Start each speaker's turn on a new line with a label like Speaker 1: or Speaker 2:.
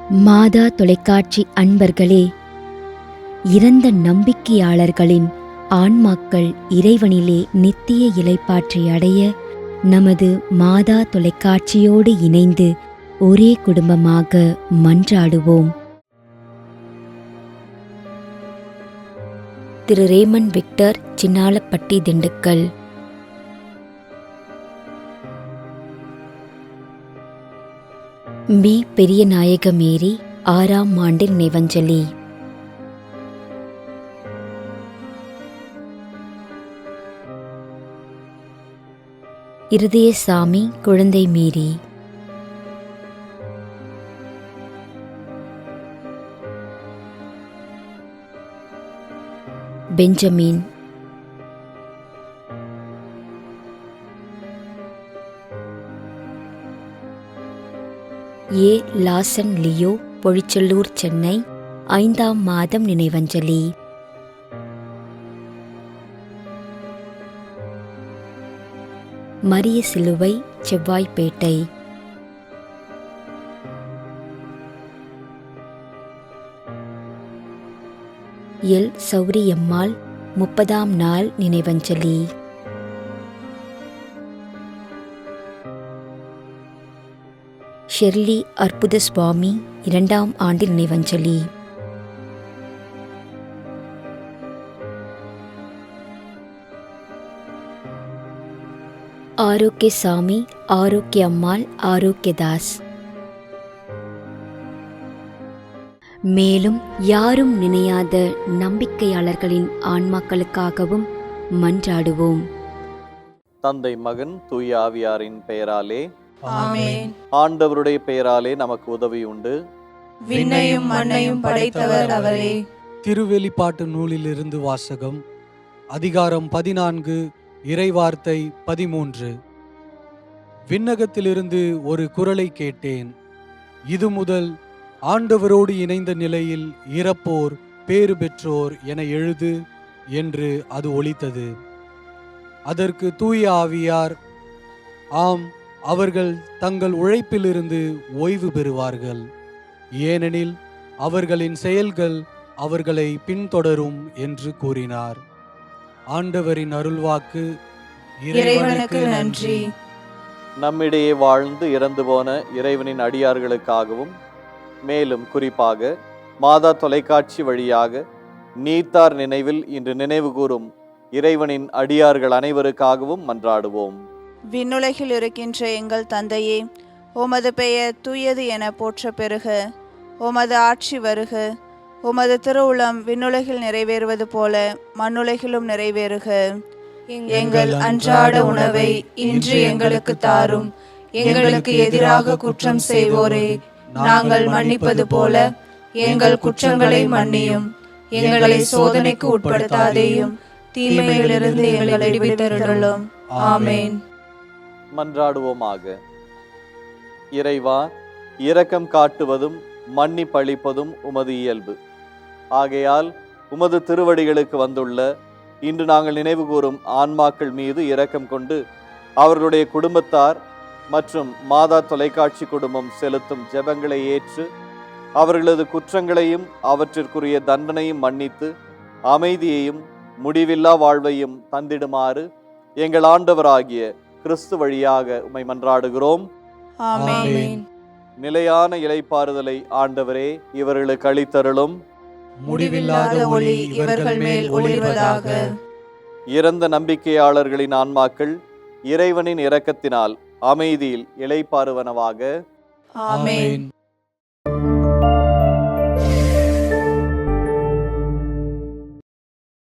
Speaker 1: மாதா தொலைக்காட்சி அன்பர்களே, இறந்த நம்பிக்கையாளர்களின் ஆன்மாக்கள் இறைவனிலே நித்திய இளைப்பாற்றி அடைய நமது மாதா தொலைக்காட்சியோடு இணைந்து ஒரே குடும்பமாக மன்றாடுவோம். திரு ரேமன் விக்டர், சின்னாளப்பட்டி, திண்டுக்கல். மீ பெரிய நாயக மேரி 6ஆம் ஆண்டு நினைவஞ்சலி. Iruthayasamy Kuzhandai Mary. Benjamin. A. Lawson Leo, Pozhichalur, Chennai, 5ஆம் மாதம் நினைவஞ்சலி. மரிய சிலுவை, செவ்வாய்ப்பேட்டை. எல். சௌரியம்மாள், 30ஆம் நாள் நினைவஞ்சலி. ஷெர்லி அற்புத சுவாமி, 2ஆம் ஆண்டு நினைவஞ்சலி. ஆரோக்கியசாமி, ஆரோக்கியம்மாள், ஆரோக்கியதாஸ். மேலும் யாரும் நினையாத நம்பிக்கையாளர்களின் ஆன்மாக்களுக்காகவும் மன்றாடுவோம்.
Speaker 2: தந்தை, மகன், தூய ஆவியாரின் பெயராலே
Speaker 3: ஆமென்.
Speaker 2: ஆண்டவருடைய பெயராலே நமக்கு உதவி உண்டு.
Speaker 3: விண்ணையும் மண்ணையும் படைத்தவர் அவரே.
Speaker 4: திருவெளிப்பாட்டு நூலிலிருந்து வாசகம். அதிகாரம் 14, இறைவார்த்தை 13. விண்ணகத்திலிருந்து ஒரு குரலை கேட்டேன். இது முதல் ஆண்டவரோடு இணைந்த நிலையில் இறப்போர் பேறு பெற்றோர் என எழுது என்று அது ஒலித்தது. அதற்கு தூய ஆவியார், ஆம், அவர்கள் தங்கள் உழைப்பிலிருந்து ஓய்வு பெறுவார்கள், ஏனெனில் அவர்களின் செயல்கள் அவர்களை பின்தொடரும் என்று கூறினார். ஆண்டவரின் அருள்வாக்கு.
Speaker 3: இறைவனுக்கு நன்றி.
Speaker 2: நம்மிடையே வாழ்ந்து இறந்து போன இறைவனின் அடியார்களுக்காகவும், மேலும் குறிப்பாக மாதா தொலைக்காட்சி வழியாக நீத்தார் நினைவில் இன்று நினைவு கூறும் இறைவனின் அடியார்கள் அனைவருக்காகவும் மன்றாடுவோம்.
Speaker 3: விண்ணுலகில் இருக்கின்ற எங்கள் தந்தையே, உமது பெயர் தூயது என போற்ற பெறுக. உமது ஆட்சி வருக. உமது திருவுளம் விண்ணுலகில் நிறைவேறுவது போல மண்ணுலகிலும் நிறைவேறுக. எங்கள் அன்றாட உணவை இன்று எங்களுக்கு தாரும். எங்களுக்கு எதிராக குற்றம் செய்வோரே நாங்கள் மன்னிப்பது போல எங்கள் குற்றங்களை மன்னியும். எங்களை சோதனைக்கு உட்படுத்தாதேயும், தீமையிலிருந்து எங்களை விடுவித்தருளும். ஆமென்.
Speaker 2: மன்றாடுவோமாக. இறைவா, இரக்கம் காட்டுவதும் மன்னிப்பளிப்பதும் உமது இயல்பு. ஆகையால் உமது திருவடிகளுக்கு வந்துள்ள இன்று நாங்கள் நினைவு கூறும் ஆன்மாக்கள் மீது இரக்கம் கொண்டு அவர்களுடைய குடும்பத்தார் மற்றும் மாதா தொலைக்காட்சி குடும்பம் செலுத்தும் ஜெபங்களை ஏற்று அவர்களது குற்றங்களையும் அவற்றிற்குரிய தண்டனையும் மன்னித்து அமைதியையும் முடிவில்லா வாழ்வையும் தந்திடுமாறு எங்கள் ஆண்டவராகிய கிறிஸ்து வழியாக உம்மை மன்றாடுகிறோம்.
Speaker 3: ஆமென்.
Speaker 2: நிலையான இளைப்பாறுதலை ஆண்டவரே இவர்களுக்கு அளித்தருளும்.
Speaker 3: முடிவில்லாத ஒளி இவர்கள் மேல் ஒளிர்வதாக.
Speaker 2: இறந்த நம்பிக்கையாளர்களின் ஆன்மாக்கள் இறைவனின் இரக்கத்தினால் அமைதியில் இளைப்பாறுவனவாக.
Speaker 3: ஆமென்.